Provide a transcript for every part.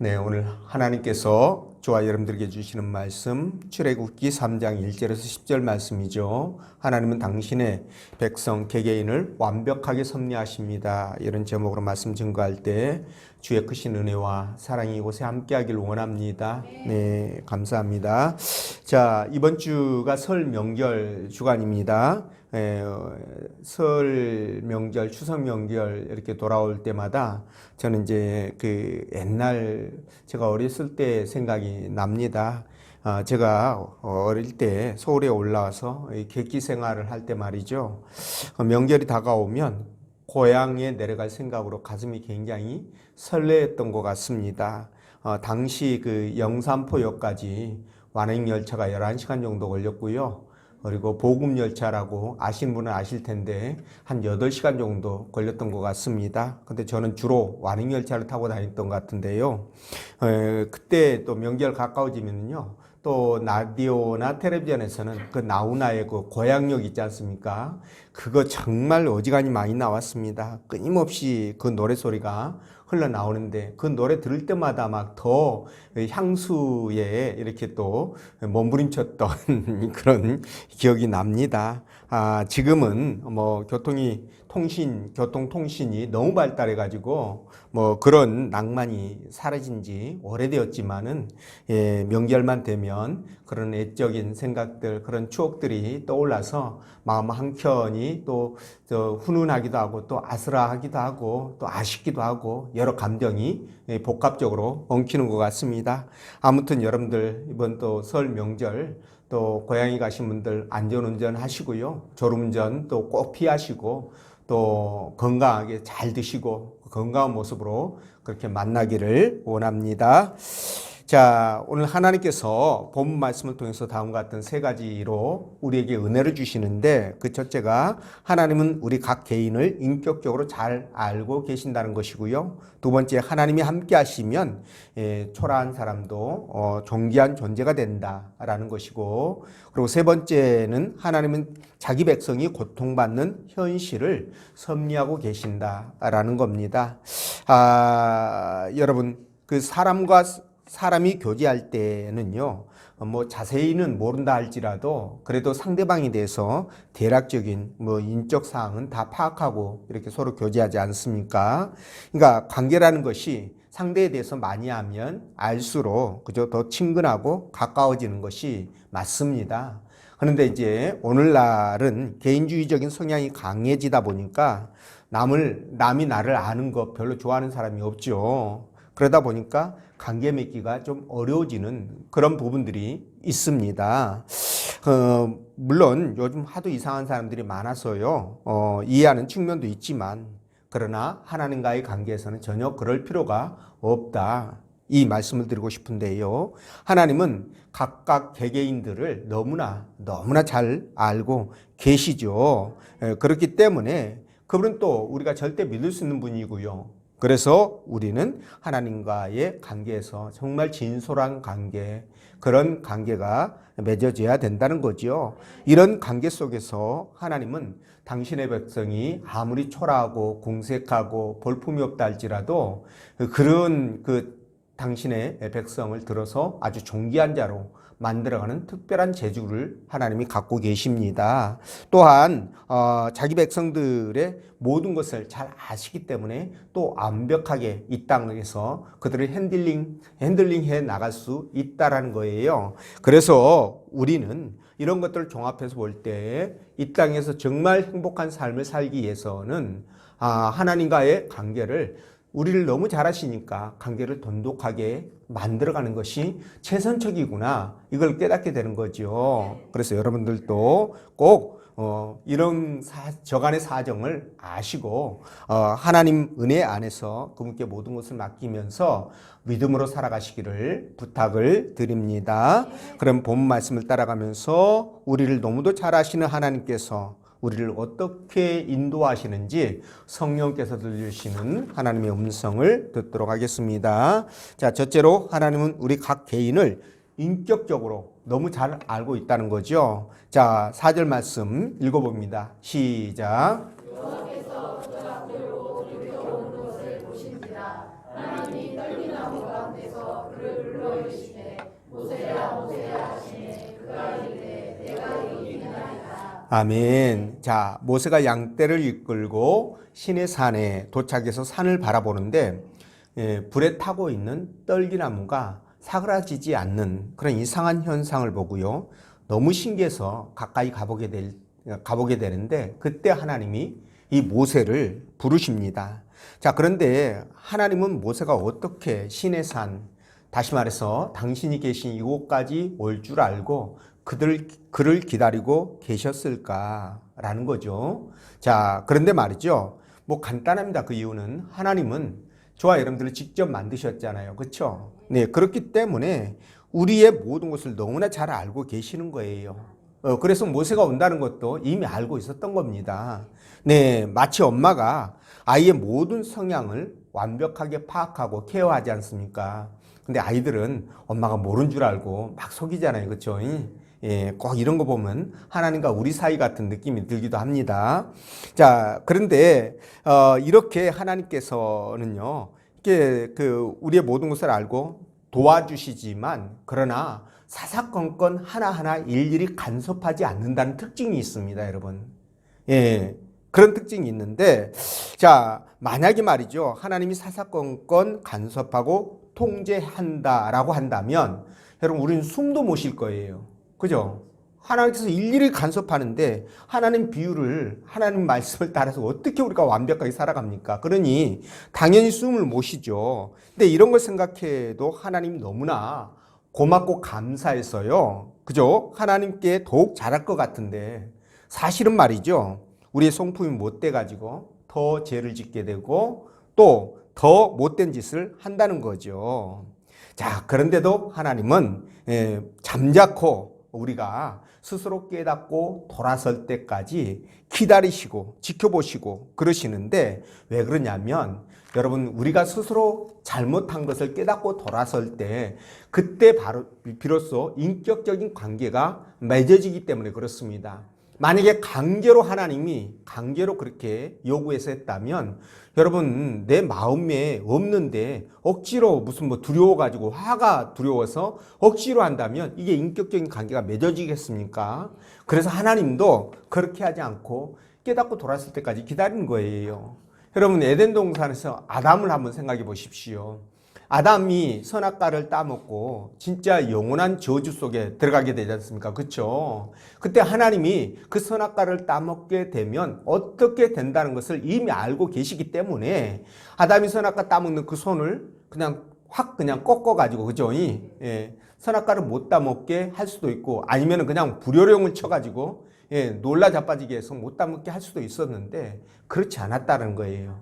네, 오늘 하나님께서 저와 여러분들에게 주시는 말씀 출애굽기 3장 1절에서 10절 말씀이죠. 하나님은 당신의 백성 개개인을 완벽하게 섭리하십니다. 이런 제목으로 말씀 증거할 때 주의 크신 은혜와 사랑이 이곳에 함께하길 원합니다. 네, 감사합니다. 자, 이번 주가 설 명절 주간입니다. 설 명절, 추석 명절 이렇게 돌아올 때마다 저는 이제 그 옛날 제가 어렸을 때 생각이 납니다. 제가 어릴 때 서울에 올라와서 객기 생활을 할 때 말이죠. 명절이 다가오면 고향에 내려갈 생각으로 가슴이 굉장히 설레었던 것 같습니다. 당시 그 영산포역까지 완행열차가 11시간 정도 걸렸고요. 그리고 보급열차라고 아시는 분은 아실 텐데 한 8시간 정도 걸렸던 것 같습니다. 근데 저는 주로 완행열차를 타고 다녔던 것 같은데요. 그때 또 명절 가까워지면요. 또 라디오나 텔레비전에서는 그 나훈아의 그 고향역 있지 않습니까? 그거 정말 어지간히 많이 나왔습니다. 끊임없이 그 노래소리가 흘러나오는데 그 노래 들을 때마다 막 더 향수에 이렇게 또 몸부림쳤던 그런 기억이 납니다. 지금은 뭐 교통통신이 너무 발달해가지고 뭐 그런 낭만이 사라진 지 오래되었지만은 명절만 되면 그런 애적인 생각들, 그런 추억들이 떠올라서 마음 한켠이 또 훈훈하기도 하고 또 아슬아하기도 하고 또 아쉽기도 하고 여러 감정이 복합적으로 엉키는 것 같습니다. 아무튼 여러분들 이번 또 설 명절 또 고향에 가신 분들 안전운전 하시고요. 졸음운전 또 꼭 피하시고 또 건강하게 잘 드시고 건강한 모습으로 그렇게 만나기를 원합니다. 자, 오늘 하나님께서 본문 말씀을 통해서 다음과 같은 세 가지로 우리에게 은혜를 주시는데 그 첫째가 하나님은 우리 각 개인을 인격적으로 잘 알고 계신다는 것이고요. 두 번째, 하나님이 함께 하시면 초라한 사람도 존귀한 존재가 된다라는 것이고, 그리고 세 번째는 하나님은 자기 백성이 고통받는 현실을 섭리하고 계신다라는 겁니다. 여러분, 그 사람이 교제할 때는요, 뭐 자세히는 모른다 할지라도 그래도 상대방에 대해서 대략적인 뭐 인적 사항은 다 파악하고 이렇게 서로 교제하지 않습니까? 그러니까 관계라는 것이 상대에 대해서 많이 하면 알수록 그저 더 친근하고 가까워지는 것이 맞습니다. 그런데 이제 오늘날은 개인주의적인 성향이 강해지다 보니까 남이 나를 아는 거 별로 좋아하는 사람이 없죠. 그러다 보니까 관계 맺기가 좀 어려워지는 그런 부분들이 있습니다. 물론 요즘 하도 이상한 사람들이 많아서요. 이해하는 측면도 있지만 그러나 하나님과의 관계에서는 전혀 그럴 필요가 없다. 이 말씀을 드리고 싶은데요. 하나님은 각각 개개인들을 너무나 잘 알고 계시죠. 그렇기 때문에 그분은 또 우리가 절대 믿을 수 있는 분이고요. 그래서 우리는 하나님과의 관계에서 정말 진솔한 관계, 그런 관계가 맺어져야 된다는 거죠. 이런 관계 속에서 하나님은 당신의 백성이 아무리 초라하고 궁색하고 볼품이 없다 할지라도 그런 당신의 백성을 들어서 아주 존귀한 자로 만들어가는 특별한 재주를 하나님이 갖고 계십니다. 또한 자기 백성들의 모든 것을 잘 아시기 때문에 또 완벽하게 이 땅에서 그들을 핸들링해 나갈 수 있다라는 거예요. 그래서 우리는 이런 것들을 종합해서 볼 때 이 땅에서 정말 행복한 삶을 살기 위해서는 하나님과의 관계를 우리를 너무 잘 아시니까 관계를 돈독하게 만들어가는 것이 최선책이구나, 이걸 깨닫게 되는 거죠. 그래서 여러분들도 꼭 이런 저간의 사정을 아시고 하나님 은혜 안에서 그분께 모든 것을 맡기면서 믿음으로 살아가시기를 부탁을 드립니다. 그럼 본 말씀을 따라가면서 우리를 너무도 잘 아시는 하나님께서 우리를 어떻게 인도하시는지 성령께서 들려주시는 하나님의 음성을 듣도록 하겠습니다. 자, 첫째로 하나님은 우리 각 개인을 인격적으로 너무 잘 알고 있다는 거죠. 자, 4절 말씀 읽어봅니다. 시작. 여호와께서 그 앞으로 돌이켜 오는 것을 보신지라 하나님이 떨린 나무 가운데서 아멘. 자, 모세가 양떼를 이끌고 시내산에 도착해서 산을 바라보는데 불에 타고 있는 떨기나무가 사그라지지 않는 그런 이상한 현상을 보고요. 너무 신기해서 가까이 가보게 되는데 그때 하나님이 이 모세를 부르십니다. 자, 그런데 하나님은 모세가 어떻게 시내산, 다시 말해서 당신이 계신 이곳까지 올 줄 알고 그를 기다리고 계셨을까라는 거죠. 자, 그런데 말이죠. 뭐 간단합니다. 그 이유는 하나님은 저와 여러분들을 직접 만드셨잖아요. 그렇죠? 네, 그렇기 때문에 우리의 모든 것을 너무나 잘 알고 계시는 거예요. 그래서 모세가 온다는 것도 이미 알고 있었던 겁니다. 네, 마치 엄마가 아이의 모든 성향을 완벽하게 파악하고 케어하지 않습니까? 근데 아이들은 엄마가 모른 줄 알고 막 속이잖아요. 그렇죠? 예, 꼭 이런 거 보면 하나님과 우리 사이 같은 느낌이 들기도 합니다. 자, 그런데 이렇게 하나님께서는요, 이렇게 우리의 모든 것을 알고 도와주시지만 그러나 사사건건 하나하나 일일이 간섭하지 않는다는 특징이 있습니다, 여러분. 예, 그런 특징이 있는데, 자, 만약에 말이죠, 하나님이 사사건건 간섭하고 통제한다라고 한다면, 여러분, 우리는 숨도 못 쉴 거예요. 그죠? 하나님께서 일일이 간섭하는데 하나님 비유를, 하나님 말씀을 따라서 어떻게 우리가 완벽하게 살아갑니까? 그러니 당연히 숨을 못 쉬죠. 근데 이런 걸 생각해도 하나님 너무나 고맙고 감사해서요. 그죠? 하나님께 더욱 잘할 것 같은데 사실은 말이죠. 우리의 성품이 못돼가지고 더 죄를 짓게 되고 또 더 못된 짓을 한다는 거죠. 자, 그런데도 하나님은 잠자코 우리가 스스로 깨닫고 돌아설 때까지 기다리시고 지켜보시고 그러시는데 왜 그러냐면 여러분 우리가 스스로 잘못한 것을 깨닫고 돌아설 때 그때 바로 비로소 인격적인 관계가 맺어지기 때문에 그렇습니다. 만약에 하나님이 강제로 그렇게 요구해서 했다면 여러분 내 마음에 없는데 억지로 무슨 두려워가지고 화가 두려워서 억지로 한다면 이게 인격적인 관계가 맺어지겠습니까? 그래서 하나님도 그렇게 하지 않고 깨닫고 돌아설 때까지 기다리는 거예요. 여러분 에덴 동산에서 아담을 한번 생각해 보십시오. 아담이 선악과를 따먹고 진짜 영원한 저주 속에 들어가게 되지 않습니까? 그렇죠? 그때 하나님이 그 선악과를 따먹게 되면 어떻게 된다는 것을 이미 알고 계시기 때문에 아담이 선악과 따먹는 그 손을 그냥 꺾어가지고 그죠? 선악과를 못 따먹게 할 수도 있고 아니면 그냥 불효령을 쳐가지고 놀라 자빠지게 해서 못 따먹게 할 수도 있었는데 그렇지 않았다는 거예요.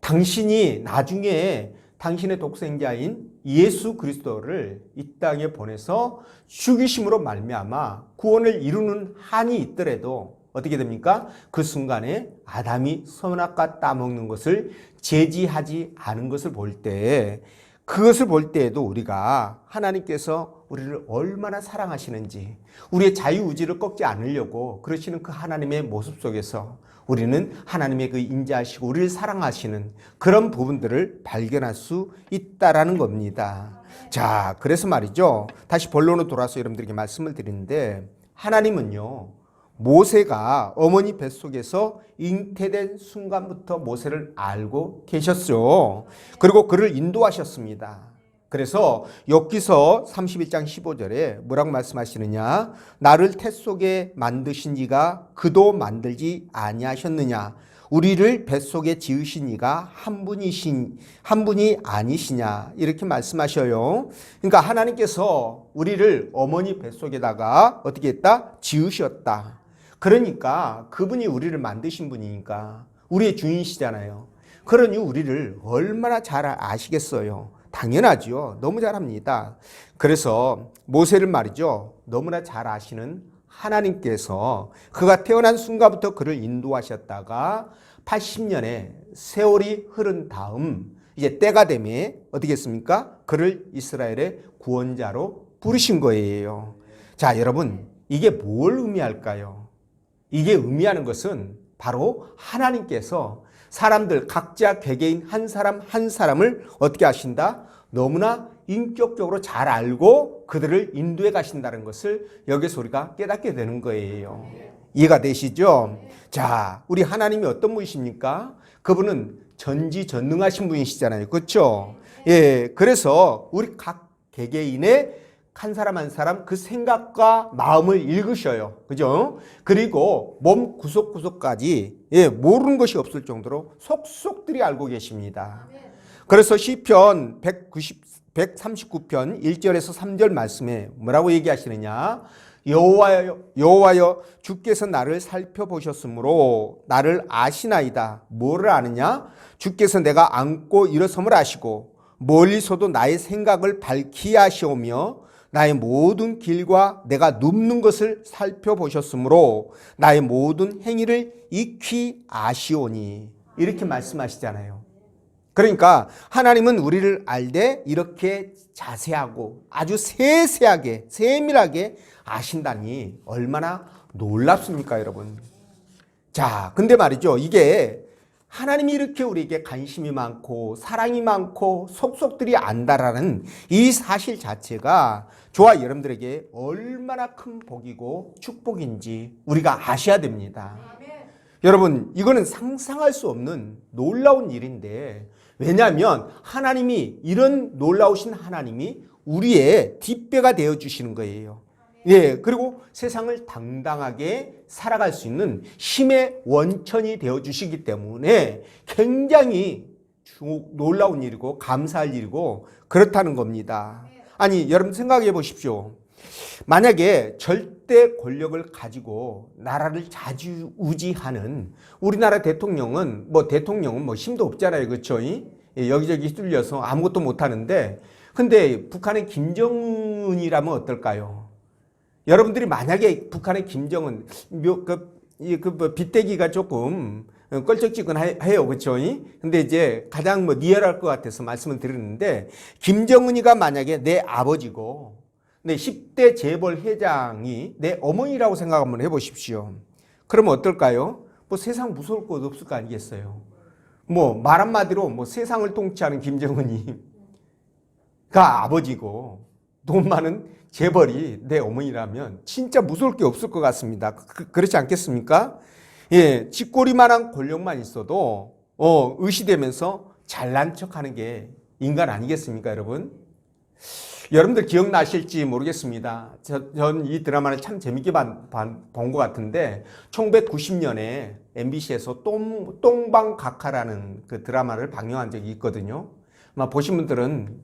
당신이 나중에 당신의 독생자인 예수 그리스도를 이 땅에 보내서 죽이심으로 말미암아 구원을 이루는 한이 있더라도 어떻게 됩니까? 그 순간에 아담이 선악과 따먹는 것을 제지하지 않은 것을 볼 때 그것을 볼 때에도 우리가 하나님께서 우리를 얼마나 사랑하시는지 우리의 자유의지를 꺾지 않으려고 그러시는 그 하나님의 모습 속에서 우리는 하나님의 그 인자하시고 우리를 사랑하시는 그런 부분들을 발견할 수 있다라는 겁니다. 자, 그래서 말이죠. 다시 본론으로 돌아서 여러분들에게 말씀을 드리는데 하나님은요. 모세가 어머니 뱃속에서 잉태된 순간부터 모세를 알고 계셨죠. 그리고 그를 인도하셨습니다. 그래서 욥기서 31장 15절에 뭐라고 말씀하시느냐? 나를 태 속에 만드신 이가 그도 만들지 아니하셨느냐? 우리를 뱃속에 지으신 이가 한 분이 아니시냐? 이렇게 말씀하셔요. 그러니까 하나님께서 우리를 어머니 뱃속에다가 어떻게 했다? 지으셨다. 그러니까 그분이 우리를 만드신 분이니까 우리의 주인이시잖아요. 그러니 우리를 얼마나 잘 아시겠어요. 당연하죠. 너무 잘합니다. 그래서 모세를 말이죠. 너무나 잘 아시는 하나님께서 그가 태어난 순간부터 그를 인도하셨다가 80년의 세월이 흐른 다음 이제 때가 되면 어떻게 했습니까? 그를 이스라엘의 구원자로 부르신 거예요. 자, 여러분 이게 뭘 의미할까요? 이게 의미하는 것은 바로 하나님께서 사람들 각자 개개인 한 사람 한 사람을 어떻게 하신다? 너무나 인격적으로 잘 알고 그들을 인도해 가신다는 것을 여기서 우리가 깨닫게 되는 거예요. 이해가 되시죠? 자, 우리 하나님이 어떤 분이십니까? 그분은 전지전능하신 분이시잖아요. 그렇죠? 예, 그래서 우리 각 개개인의 한 사람 한 사람 그 생각과 마음을 읽으셔요. 그죠? 그리고 몸 구석구석까지 모르는 것이 없을 정도로 속속들이 알고 계십니다. 그래서 시편 139편 1절에서 3절 말씀에 뭐라고 얘기하시느냐? 여호와여 주께서 나를 살펴보셨으므로 나를 아시나이다. 뭐를 아느냐? 주께서 내가 앉고 일어섬을 아시고 멀리서도 나의 생각을 밝히 아시오며 나의 모든 길과 내가 눕는 것을 살펴보셨으므로 나의 모든 행위를 익히 아시오니. 이렇게 말씀하시잖아요. 그러니까 하나님은 우리를 알되 이렇게 자세하고 아주 세세하게 세밀하게 아신다니 얼마나 놀랍습니까, 여러분? 자, 근데 말이죠. 이게 하나님이 이렇게 우리에게 관심이 많고 사랑이 많고 속속들이 안다라는 이 사실 자체가 저와 여러분들에게 얼마나 큰 복이고 축복인지 우리가 아셔야 됩니다. 여러분, 이거는 상상할 수 없는 놀라운 일인데, 왜냐하면 하나님이, 이런 놀라우신 하나님이 우리의 뒷배가 되어 주시는 거예요. 예, 그리고 세상을 당당하게 살아갈 수 있는 힘의 원천이 되어 주시기 때문에 굉장히 놀라운 일이고 감사할 일이고 그렇다는 겁니다. 아니, 여러분 생각해 보십시오. 만약에 절대 권력을 가지고 나라를 좌지우지하는 우리나라 대통령은 뭐 힘도 없잖아요. 그렇죠? 여기저기 휘둘려서 아무것도 못 하는데, 근데 북한의 김정은이라면 어떨까요? 여러분들이 만약에 북한의 김정은 빗대기가 조금 껄쩍지근해요. 그렇죠? 근데 이제 가장 리얼할 것 같아서 말씀을 드렸는데, 김정은이가 만약에 내 아버지고 네, 10대 재벌 회장이 내 어머니라고 생각 한번 해보십시오. 그러면 어떨까요? 세상 무서울 것 없을 거 아니겠어요? 말 한마디로 세상을 통치하는 김정은이가 아버지고 돈 많은 재벌이 내 어머니라면 진짜 무서울 게 없을 것 같습니다. 그렇지 않겠습니까? 예, 쥐꼬리만한 권력만 있어도 의시되면서 잘난 척하는 게 인간 아니겠습니까, 여러분? 여러분들 기억나실지 모르겠습니다. 전 이 드라마를 참 재밌게 본 것 같은데 1990년에 MBC에서 똥방각하라는 그 드라마를 방영한 적이 있거든요. 아마 보신 분들은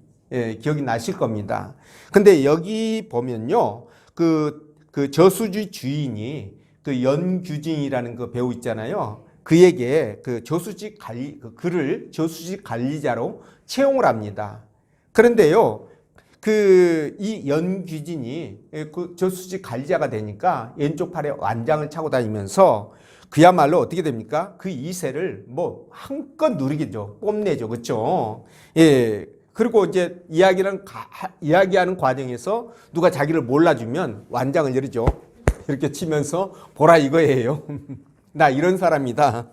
기억이 나실 겁니다. 근데 여기 보면요, 그 저수지 주인이 그 연규진이라는 그 배우 있잖아요. 그에게 그 저수지 그를 저수지 관리자로 채용을 합니다. 그런데요, 이 연규진이 그 저수지 관리자가 되니까 왼쪽 팔에 완장을 차고 다니면서 그야말로 어떻게 됩니까? 그 이세를 한껏 누리겠죠. 뽐내죠. 그렇죠? 예. 그리고 이제 이야기하는 과정에서 누가 자기를 몰라주면 완장을 열죠. 이렇게 치면서 보라 이거예요. 나 이런 사람이다.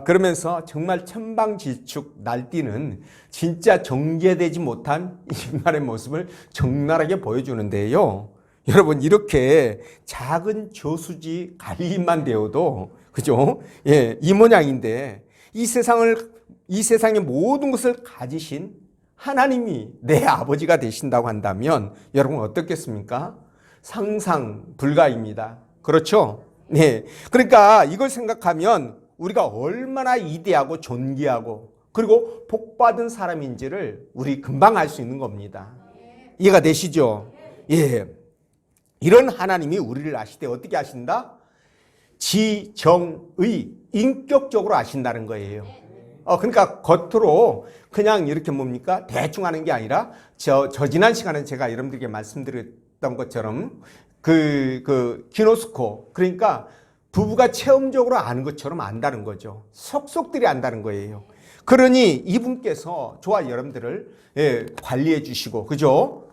그러면서 정말 천방지축 날뛰는 진짜 정제되지 못한 인간의 모습을 적나라하게 보여주는데요. 여러분, 이렇게 작은 저수지 관리만 되어도, 그죠? 예, 이 모양인데 이 세상의 모든 것을 가지신 하나님이 내 아버지가 되신다고 한다면 여러분 어떻겠습니까? 상상 불가입니다. 그렇죠? 네. 그러니까 이걸 생각하면 우리가 얼마나 위대하고 존귀하고 그리고 복받은 사람인지를 우리 금방 알 수 있는 겁니다. 이해가 되시죠? 예. 이런 하나님이 우리를 아시되 어떻게 아신다? 지정의, 인격적으로 아신다는 거예요. 그러니까 겉으로 그냥 이렇게 대충 하는 게 아니라 지난 시간에 제가 여러분들에게 말씀드렸던 것처럼 기노스코, 그러니까 부부가 체험적으로 아는 것처럼 안다는 거죠. 속속들이 안다는 거예요. 그러니 이분께서 저와 여러분들을 관리해 주시고, 그죠?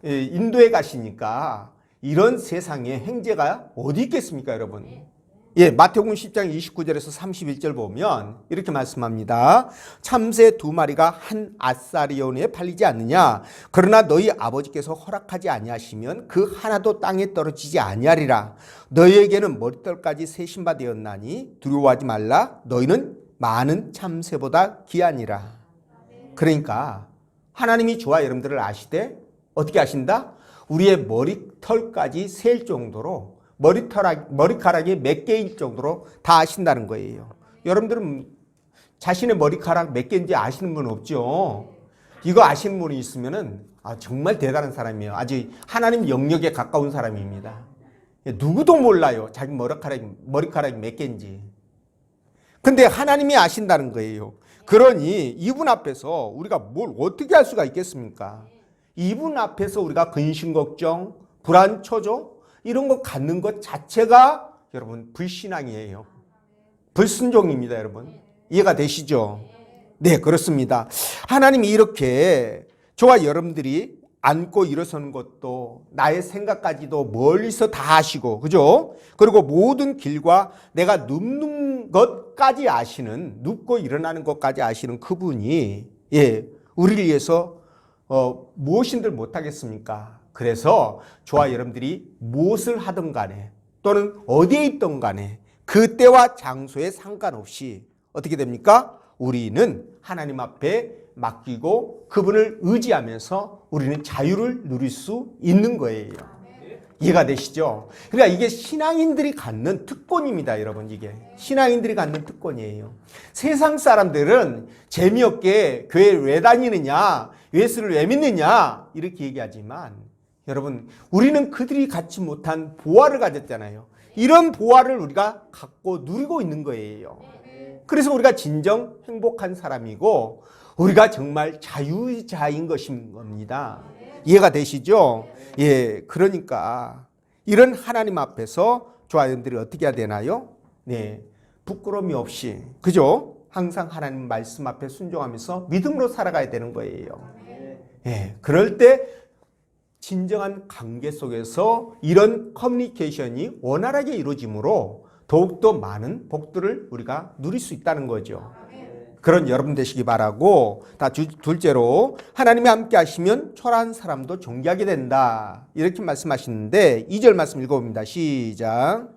인도에 가시니까 이런 세상에 행제가 어디 있겠습니까, 여러분? 마태복음 10장 29절에서 31절 보면 이렇게 말씀합니다. 참새 두 마리가 한 아사리온에 팔리지 않느냐? 그러나 너희 아버지께서 허락하지 아니하시면 그 하나도 땅에 떨어지지 아니하리라. 너희에게는 머리털까지 새 신바 되었나니 두려워하지 말라. 너희는 많은 참새보다 귀하니라. 그러니까 하나님이 저와 여러분들을 아시되 어떻게 아신다? 우리의 머리털까지 셀 정도로 머리카락이 몇 개일 정도로 다 아신다는 거예요. 여러분들은 자신의 머리카락 몇 개인지 아시는 분 없죠? 이거 아시는 분이 있으면은 정말 대단한 사람이에요. 아주 하나님 영역에 가까운 사람입니다. 누구도 몰라요. 자기 머리카락이 몇 개인지. 근데 하나님이 아신다는 거예요. 그러니 이분 앞에서 우리가 뭘 어떻게 할 수가 있겠습니까? 이분 앞에서 우리가 근심 걱정, 불안 초조 이런 거 갖는 것 자체가 여러분 불신앙이에요. 불순종입니다, 여러분. 이해가 되시죠? 네, 그렇습니다. 하나님이 이렇게 저와 여러분들이 앉고 일어서는 것도 나의 생각까지도 멀리서 다 아시고, 그죠? 그리고 모든 길과 내가 눕는 것까지 아시는, 눕고 일어나는 것까지 아시는 그분이 우리를 위해서 무엇인들 못하겠습니까? 그래서 저와 여러분들이 무엇을 하든 간에 또는 어디에 있든 간에 그때와 장소에 상관없이 어떻게 됩니까? 우리는 하나님 앞에 맡기고 그분을 의지하면서 우리는 자유를 누릴 수 있는 거예요. 이해가 되시죠? 그러니까 이게 신앙인들이 갖는 특권입니다, 여러분. 이게 신앙인들이 갖는 특권이에요. 세상 사람들은 재미없게 교회를 왜 다니느냐, 예수를 왜 믿느냐 이렇게 얘기하지만 여러분, 우리는 그들이 갖지 못한 보화를 가졌잖아요. 이런 보화를 우리가 갖고 누리고 있는 거예요. 그래서 우리가 진정 행복한 사람이고 우리가 정말 자유자인 것인 겁니다. 이해가 되시죠? 그러니까 이런 하나님 앞에서 저와 여러분들이 어떻게 해야 되나요? 부끄러움이 없이, 그죠? 항상 하나님 말씀 앞에 순종하면서 믿음으로 살아가야 되는 거예요. 그럴 때 진정한 관계 속에서 이런 커뮤니케이션이 원활하게 이루어지므로 더욱더 많은 복들을 우리가 누릴 수 있다는 거죠. 그런 여러분 되시기 바라고, 둘째로 하나님이 함께 하시면 초라한 사람도 존귀하게 된다 이렇게 말씀하시는데 2절 말씀 읽어봅니다. 시작.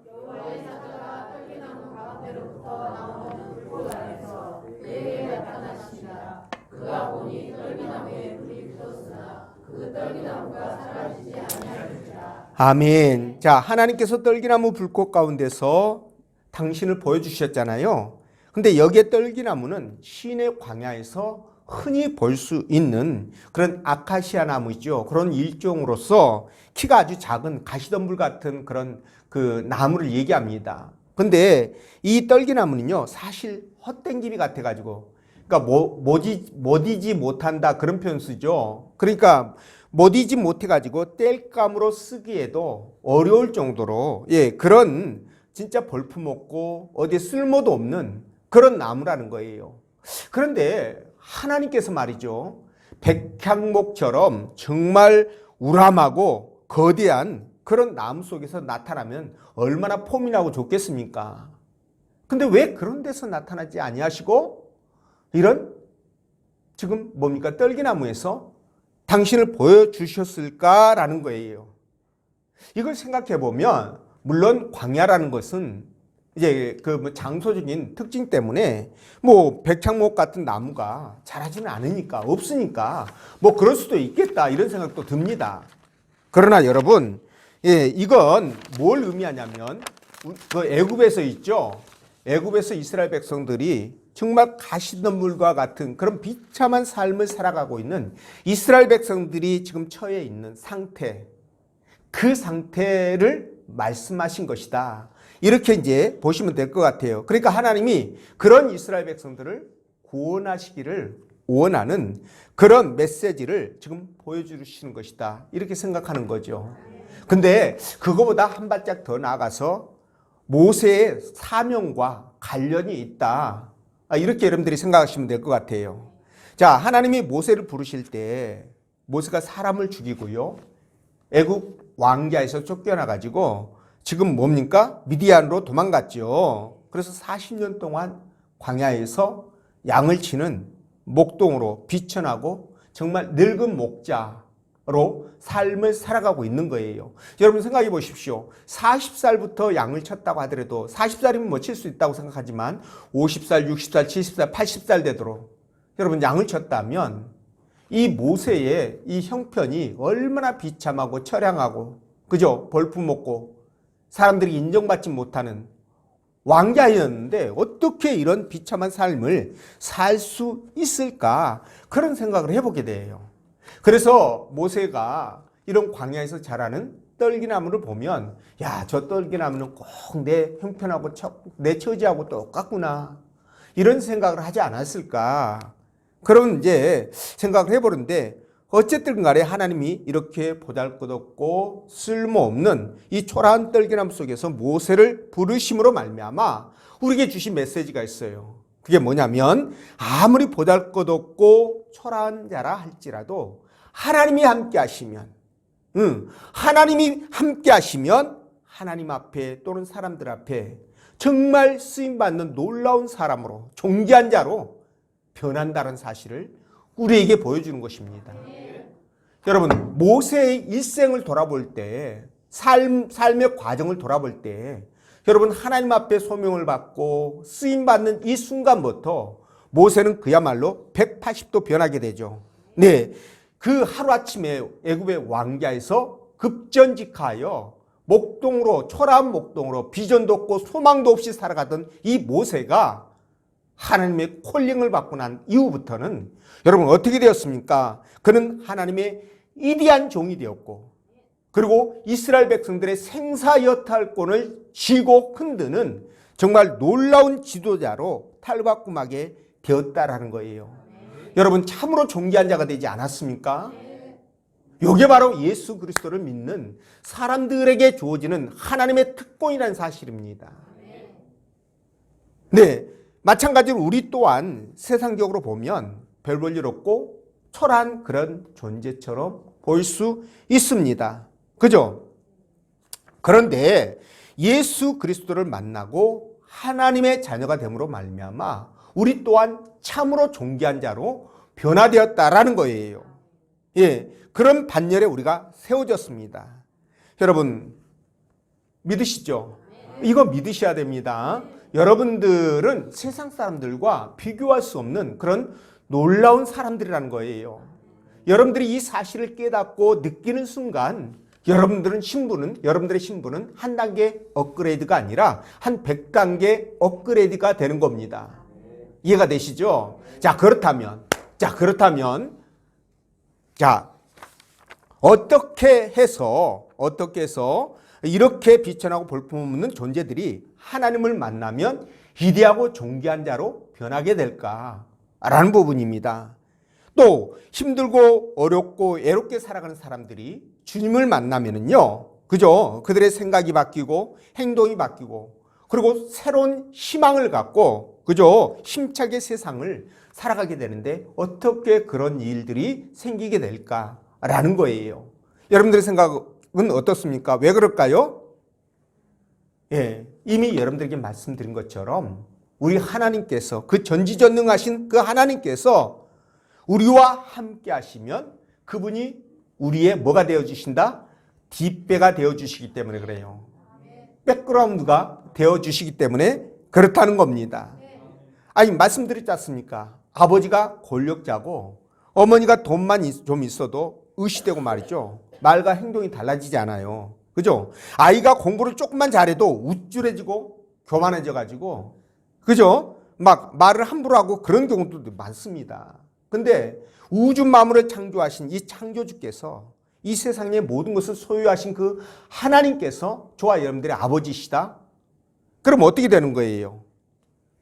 아멘. 자, 하나님께서 떨기나무 불꽃 가운데서 당신을 보여주셨잖아요. 근데 여기에 떨기나무는 시내 광야에서 흔히 볼 수 있는 그런 아카시아 나무죠. 그런 일종으로서 키가 아주 작은 가시덤불 같은 그런 그 나무를 얘기합니다. 근데 이 떨기나무는요, 사실 헛된 같아가지고, 그러니까 못이지 못한다 그런 표현 쓰죠. 그러니까 못이지 못해가지고 땔감으로 쓰기에도 어려울 정도로 그런 진짜 볼품없고 어디에 쓸모도 없는 그런 나무라는 거예요. 그런데 하나님께서 말이죠, 백향목처럼 정말 우람하고 거대한 그런 나무 속에서 나타나면 얼마나 폼이 나고 좋겠습니까? 근데 왜 그런 데서 나타나지 아니하시고 이런 지금 뭡니까? 떨기나무에서 당신을 보여주셨을까라는 거예요. 이걸 생각해 보면 물론 광야라는 것은 이제 그 장소적인 특징 때문에 백향목 같은 나무가 자라지는 않으니까, 없으니까 그럴 수도 있겠다 이런 생각도 듭니다. 그러나 여러분, 이건 뭘 의미하냐면 그 애굽에서 있죠. 애굽에서 이스라엘 백성들이 정말 가시덤불과 같은 그런 비참한 삶을 살아가고 있는 이스라엘 백성들이 지금 처해 있는 상태, 그 상태를 말씀하신 것이다. 이렇게 이제 보시면 될 것 같아요. 그러니까 하나님이 그런 이스라엘 백성들을 구원하시기를 원하는 그런 메시지를 지금 보여주시는 것이다. 이렇게 생각하는 거죠. 근데 그거보다 한 발짝 더 나아가서 모세의 사명과 관련이 있다. 이렇게 여러분들이 생각하시면 될 것 같아요. 자, 하나님이 모세를 부르실 때 모세가 사람을 죽이고요, 애굽 왕좌에서 쫓겨나가지고 지금 뭡니까? 미디안으로 도망갔죠. 그래서 40년 동안 광야에서 양을 치는 목동으로 비천하고 정말 늙은 목자로 삶을 살아가고 있는 거예요. 여러분 생각해 보십시오. 40살부터 양을 쳤다고 하더라도 40살이면 뭐 칠 수 있다고 생각하지만 50살, 60살, 70살, 80살 되도록 여러분 양을 쳤다면 이 모세의 이 형편이 얼마나 비참하고 처량하고 그죠? 벌품 먹고 사람들이 인정받지 못하는 왕자였는데 어떻게 이런 비참한 삶을 살 수 있을까? 그런 생각을 해보게 돼요. 그래서 모세가 이런 광야에서 자라는 떨기나무를 보면 야, 저 떨기나무는 꼭 내 형편하고 내 처지하고 똑같구나. 이런 생각을 하지 않았을까? 그런 이제 생각을 해보는데 어쨌든 간에 하나님이 이렇게 보잘것없고 쓸모없는 이 초라한 떨기나무 속에서 모세를 부르심으로 말미암아 우리에게 주신 메시지가 있어요. 그게 뭐냐면 아무리 보잘것없고 초라한 자라 할지라도 하나님이 함께 하시면 하나님이 함께 하시면 하나님 앞에 또는 사람들 앞에 정말 쓰임받는 놀라운 사람으로 존귀한 자로 변한다는 사실을 우리에게 보여주는 것입니다. 여러분 모세의 일생을 돌아볼 때 삶의 과정을 돌아볼 때 여러분 하나님 앞에 소명을 받고 쓰임받는 이 순간부터 모세는 그야말로 180도 변하게 되죠. 네, 그 하루아침에 애굽의 왕좌에서 급전직하여 목동으로 초라한 목동으로 비전도 없고 소망도 없이 살아가던 이 모세가 하나님의 콜링을 받고 난 이후부터는 여러분 어떻게 되었습니까? 그는 하나님의 위대한 종이 되었고 그리고 이스라엘 백성들의 생사여탈권을 쥐고 흔드는 정말 놀라운 지도자로 탈바꿈하게 되었다라는 거예요. 여러분 참으로 존귀한 자가 되지 않았습니까? 이게 바로 예수 그리스도를 믿는 사람들에게 주어지는 하나님의 특권이라는 사실입니다. 네, 마찬가지로 우리 또한 세상적으로 보면 별 볼 일 없고 초라한 그런 존재처럼 보일 수 있습니다. 그죠? 그런데 예수 그리스도를 만나고 하나님의 자녀가 됨으로 말미암아 우리 또한 참으로 존귀한 자로 변화되었다라는 거예요. 예, 그런 반열에 우리가 세워졌습니다. 여러분 믿으시죠? 이거 믿으셔야 됩니다. 여러분들은 세상 사람들과 비교할 수 없는 그런 놀라운 사람들이라는 거예요. 여러분들이 이 사실을 깨닫고 느끼는 순간 여러분들의 신분은 한 단계 업그레이드가 아니라 한 100단계 업그레이드가 되는 겁니다. 이해가 되시죠? 자, 그렇다면 어떻게 해서 이렇게 비천하고 볼품없는 존재들이 하나님을 만나면 위대하고 존귀한 자로 변하게 될까라는 부분입니다. 또 힘들고 어렵고 애롭게 살아가는 사람들이 주님을 만나면은요, 그죠? 그들의 생각이 바뀌고 행동이 바뀌고 그리고 새로운 희망을 갖고 그죠? 힘차게 세상을 살아가게 되는데 어떻게 그런 일들이 생기게 될까라는 거예요. 여러분들의 생각은 어떻습니까? 왜 그럴까요? 예, 이미 여러분들에게 말씀드린 것처럼 우리 하나님께서 그 전지전능하신 그 하나님께서 우리와 함께 하시면 그분이 우리의 뭐가 되어주신다? 뒷배가 되어주시기 때문에 그래요. 백그라운드가 되어주시기 때문에 그렇다는 겁니다. 아니 말씀드렸지 않습니까? 아버지가 권력자고 어머니가 돈만 좀 있어도 의시되고 말이죠. 말과 행동이 달라지지 않아요. 그죠? 아이가 공부를 조금만 잘해도 우쭐해지고 교만해져가지고 그죠? 막 말을 함부로 하고 그런 경우도 많습니다. 근데 우주 만물을 창조하신 이 창조주께서 이 세상의 모든 것을 소유하신 그 하나님께서 저와 여러분들의 아버지시다? 그럼 어떻게 되는 거예요?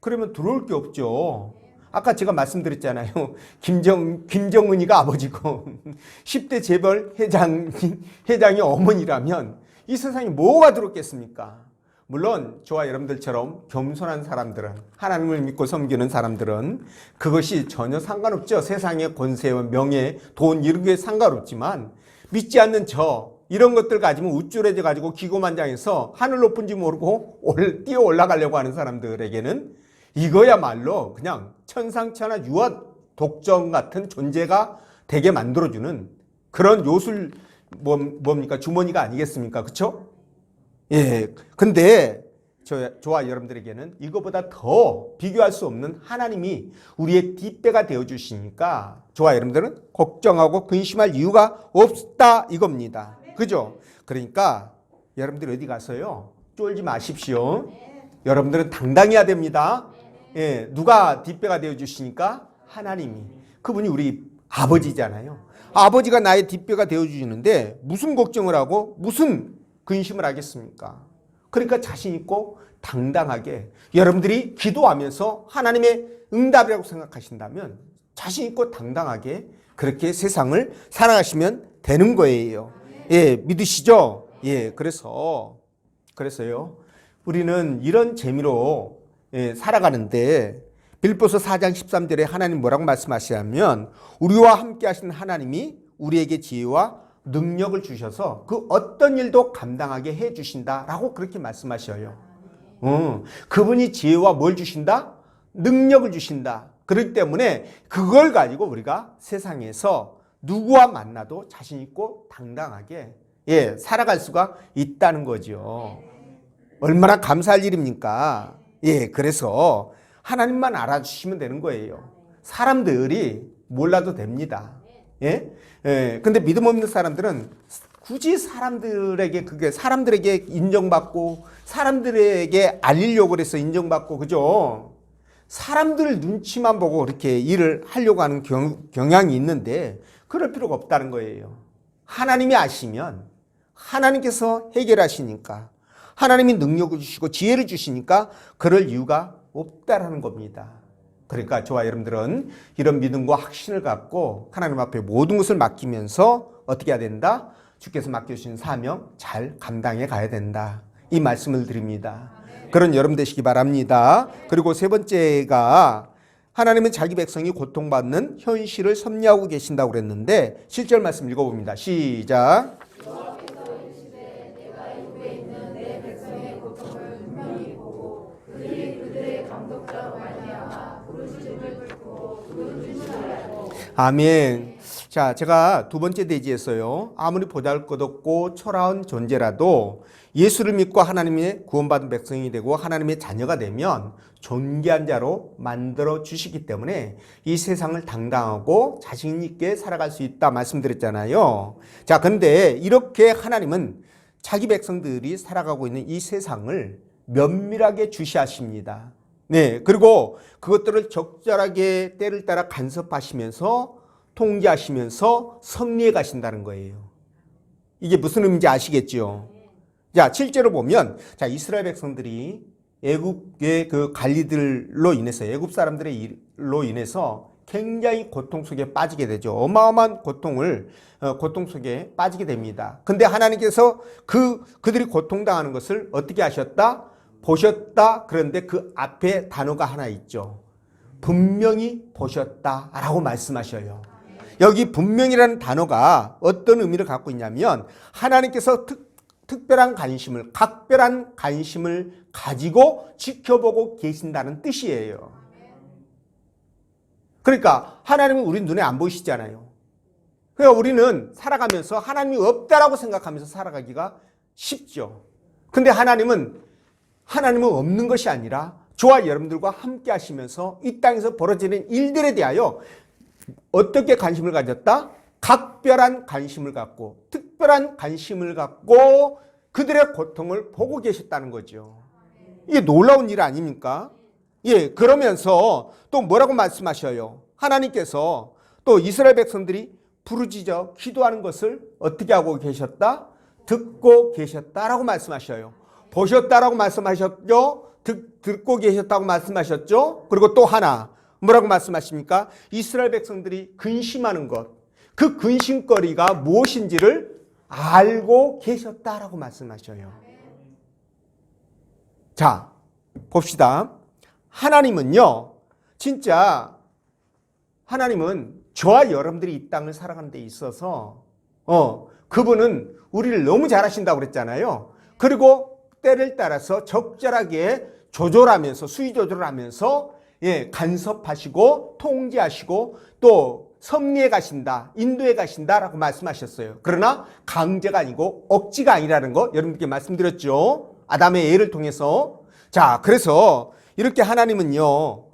그러면 들어올 게 없죠. 아까 제가 말씀드렸잖아요. 김정은이가 아버지고 10대 재벌 회장이 어머니라면 이 세상에 뭐가 들었겠습니까? 물론 저와 여러분들처럼 겸손한 사람들은 하나님을 믿고 섬기는 사람들은 그것이 전혀 상관없죠. 세상의 권세와 명예, 돈 이런 게 상관없지만 믿지 않는 이런 것들 가지면 우쭐해져 가지고 기고만장해서 하늘 높은지 모르고 뛰어 올라가려고 하는 사람들에게는 이거야말로 그냥 천상천하 유아 독정 같은 존재가 되게 만들어주는 그런 요술 뭡니까? 주머니가 아니겠습니까? 그렇죠? 예. 근데 저와 여러분들에게는 이거보다 더 비교할 수 없는 하나님이 우리의 뒷배가 되어 주시니까 저와 여러분들은 걱정하고 근심할 이유가 없다 이겁니다. 그죠? 그러니까 여러분들 어디 가서요? 쫄지 마십시오. 여러분들은 당당해야 됩니다. 예. 누가 뒷배가 되어 주시니까? 하나님이. 그분이 우리 아버지잖아요. 아버지가 나의 뒷배가 되어 주시는데 무슨 걱정을 하고 무슨 근심을 하겠습니까? 그러니까 자신 있고 당당하게 여러분들이 기도하면서 하나님의 응답이라고 생각하신다면 자신 있고 당당하게 그렇게 세상을 살아가시면 되는 거예요. 예, 믿으시죠? 예, 그래서요. 우리는 이런 재미로 살아가는데 빌립보서 4장 13절에 하나님 뭐라고 말씀하시냐면 우리와 함께 하신 하나님이 우리에게 지혜와 능력을 주셔서 그 어떤 일도 감당하게 해 주신다라고 그렇게 말씀하셔요. 그분이 지혜와 뭘 주신다? 능력을 주신다. 그렇기 때문에 그걸 가지고 우리가 세상에서 누구와 만나도 자신 있고 당당하게 살아갈 수가 있다는 거죠. 얼마나 감사할 일입니까? 그래서 하나님만 알아주시면 되는 거예요. 사람들이 몰라도 됩니다. 근데 믿음 없는 사람들은 굳이 사람들에게 인정받고 사람들에게 알리려고 그래서 인정받고 그죠? 사람들 눈치만 보고 그렇게 일을 하려고 하는 경향이 있는데 그럴 필요가 없다는 거예요. 하나님이 아시면 하나님께서 해결하시니까 하나님이 능력을 주시고 지혜를 주시니까 그럴 이유가 없다라는 겁니다. 그러니까 저와 여러분들은 이런 믿음과 확신을 갖고 하나님 앞에 모든 것을 맡기면서 어떻게 해야 된다? 주께서 맡겨주신 사명 잘 감당해 가야 된다. 이 말씀을 드립니다. 그런 여러분 되시기 바랍니다. 그리고 세 번째가 하나님은 자기 백성이 고통받는 현실을 섭리하고 계신다고 그랬는데 7절 말씀 읽어봅니다. 시작. 아멘. 자, 제가 두 번째 대지에서요. 아무리 보잘것없고 초라한 존재라도 예수를 믿고 하나님의 구원받은 백성이 되고 하나님의 자녀가 되면 존귀한 자로 만들어 주시기 때문에 이 세상을 당당하고 자신 있게 살아갈 수 있다 말씀드렸잖아요. 자, 근데 이렇게 하나님은 자기 백성들이 살아가고 있는 이 세상을 면밀하게 주시하십니다. 그리고 그것들을 적절하게 때를 따라 간섭하시면서 통제하시면서 섭리해 가신다는 거예요. 이게 무슨 의미인지 아시겠죠? 자, 7절을 보면 자, 이스라엘 백성들이 애굽의 그 관리들로 인해서 애굽 사람들의 일로 인해서 굉장히 고통 속에 빠지게 되죠. 어마어마한 고통 속에 빠지게 됩니다. 근데 하나님께서 그들이 고통당하는 것을 어떻게 하셨다? 보셨다. 그런데 그 앞에 단어가 하나 있죠. 분명히 보셨다라고 말씀하셔요. 여기 분명이라는 단어가 어떤 의미를 갖고 있냐면 하나님께서 특별한 관심을, 각별한 관심을 가지고 지켜보고 계신다는 뜻이에요. 그러니까 하나님은 우리 눈에 안 보이시잖아요. 그러니까 우리는 살아가면서 하나님이 없다라고 생각하면서 살아가기가 쉽죠. 근데 하나님은 없는 것이 아니라 저와 여러분들과 함께 하시면서 이 땅에서 벌어지는 일들에 대하여 어떻게 관심을 가졌다? 각별한 관심을 갖고 특별한 관심을 갖고 그들의 고통을 보고 계셨다는 거죠. 이게 놀라운 일 아닙니까? 그러면서 또 뭐라고 말씀하셔요? 하나님께서 또 이스라엘 백성들이 부르짖어 기도하는 것을 어떻게 하고 계셨다? 듣고 계셨다라고 말씀하셔요. 보셨다라고 말씀하셨죠? 듣고 계셨다고 말씀하셨죠? 그리고 또 하나 뭐라고 말씀하십니까? 이스라엘 백성들이 근심하는 것, 그 근심거리가 무엇인지를 알고 계셨다라고 말씀하셔요. 자, 봅시다. 하나님은요, 진짜 하나님은 저와 여러분들이 이 땅을 살아가는 데 있어서 그분은 우리를 너무 잘하신다고 그랬잖아요. 그리고 때를 따라서 적절하게 조절하면서 수위 조절을 하면서 간섭하시고 통제하시고 또 섭리해 가신다, 인도해 가신다라고 말씀하셨어요. 그러나 강제가 아니고 억지가 아니라는 거 여러분께 말씀드렸죠. 아담의 예를 통해서. 자, 그래서 이렇게 하나님은요,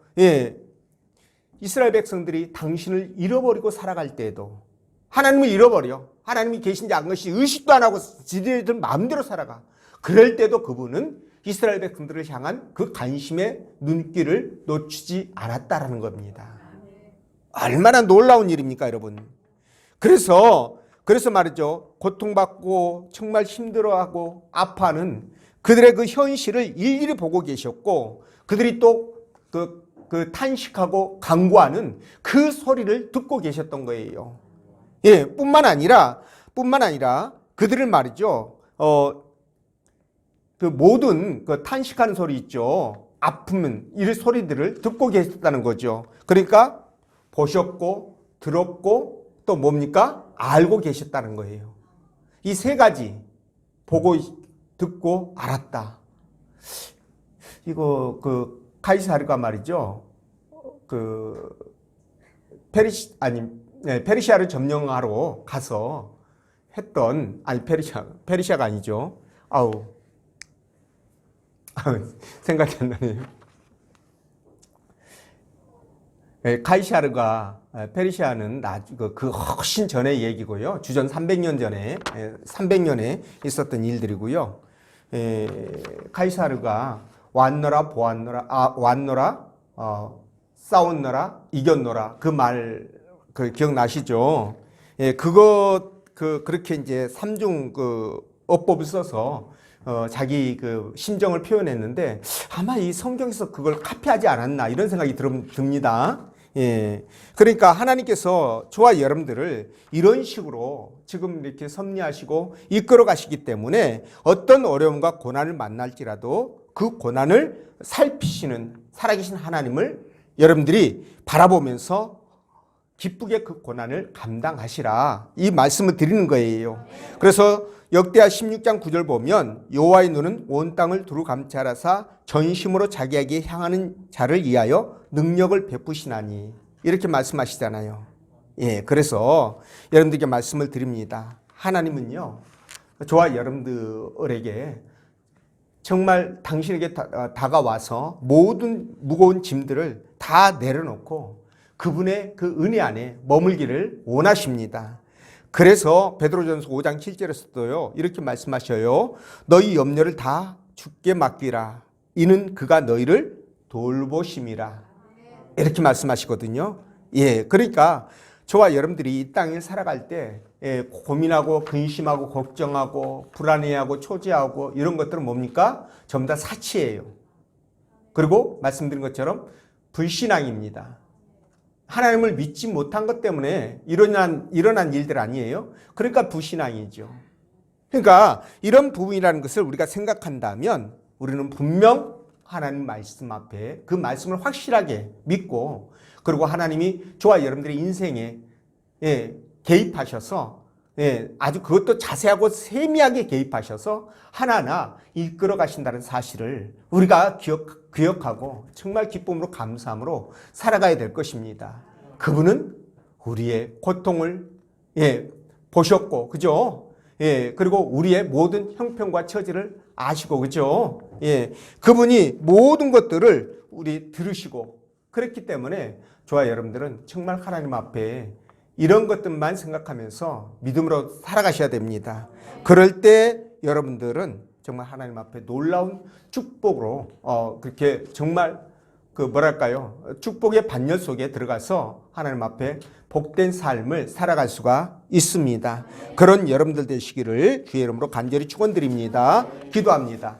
이스라엘 백성들이 당신을 잃어버리고 살아갈 때에도 하나님을 잃어버려. 하나님이 계신지 안 것이 의식도 안 하고 지들들 마음대로 살아가. 그럴 때도 그분은 이스라엘 백성들을 향한 그 관심의 눈길을 놓치지 않았다라는 겁니다. 얼마나 놀라운 일입니까, 여러분? 그래서 말이죠. 고통받고 정말 힘들어하고 아파하는 그들의 그 현실을 일일이 보고 계셨고, 그들이 또 그 탄식하고 간구하는 그 소리를 듣고 계셨던 거예요. 뿐만 아니라 그들을 말이죠. 그 모든 그 탄식하는 소리 있죠. 아프면 이 소리들을 듣고 계셨다는 거죠. 그러니까 보셨고 들었고 또 뭡니까? 알고 계셨다는 거예요. 이 세 가지 보고 듣고 알았다. 이거 그 카이사르가 말이죠. 그 페르시아를 점령하러 가서 했던 페르시아가 아니죠. 생각이 안 나네요. 카이사르가 페르시아는 그 훨씬 전의 얘기고요. 주전 300년에 있었던 일들이고요. 카이사르가 왔노라 싸웠노라 이겼노라 그 말 기억나시죠? 그렇게 이제 삼중 어법을 써서 자기 그 심정을 표현했는데 아마 이 성경에서 그걸 카피하지 않았나 이런 생각이 듭니다. 그러니까 하나님께서 저와 여러분들을 이런 식으로 지금 이렇게 섭리하시고 이끌어 가시기 때문에 어떤 어려움과 고난을 만날지라도 그 고난을 살피시는 살아계신 하나님을 여러분들이 바라보면서 기쁘게 그 고난을 감당하시라 이 말씀을 드리는 거예요. 그래서 역대하 16장 9절 보면 여호와의 눈은 온 땅을 두루 감찰하사 전심으로 자기에게 향하는 자를 위하여 능력을 베푸시나니 이렇게 말씀하시잖아요. 그래서 여러분들께 말씀을 드립니다. 하나님은요 저와 여러분들에게 정말 당신에게 다가와서 모든 무거운 짐들을 다 내려놓고 그분의 그 은혜 안에 머물기를 원하십니다. 그래서 베드로전서 5장 7절에서도요 이렇게 말씀하셔요. 너희 염려를 다 주께 맡기라. 이는 그가 너희를 돌보심이라. 이렇게 말씀하시거든요. 그러니까 저와 여러분들이 이 땅을 살아갈 때 고민하고 근심하고 걱정하고 불안해하고 초조하고 이런 것들은 뭡니까? 전부 다 사치예요. 그리고 말씀드린 것처럼 불신앙입니다. 하나님을 믿지 못한 것 때문에 일어난 일들 아니에요? 그러니까 불신앙이죠. 그러니까 이런 부분이라는 것을 우리가 생각한다면 우리는 분명 하나님 말씀 앞에 그 말씀을 확실하게 믿고 그리고 하나님이 저와 여러분들의 인생에 개입하셔서 아주 그것도 자세하고 세미하게 개입하셔서 하나하나 이끌어 가신다는 사실을 우리가 기억하고 정말 기쁨으로 감사함으로 살아가야 될 것입니다. 그분은 우리의 고통을 보셨고 그죠? 그리고 우리의 모든 형편과 처지를 아시고 그죠? 그분이 모든 것들을 우리 들으시고 그랬기 때문에 저와 여러분들은 정말 하나님 앞에 이런 것들만 생각하면서 믿음으로 살아가셔야 됩니다. 그럴 때 여러분들은 정말 하나님 앞에 놀라운 축복으로 그렇게 정말 축복의 반열 속에 들어가서 하나님 앞에 복된 삶을 살아갈 수가 있습니다. 그런 여러분들 되시기를 주의 이름으로 간절히 축원드립니다. 기도합니다.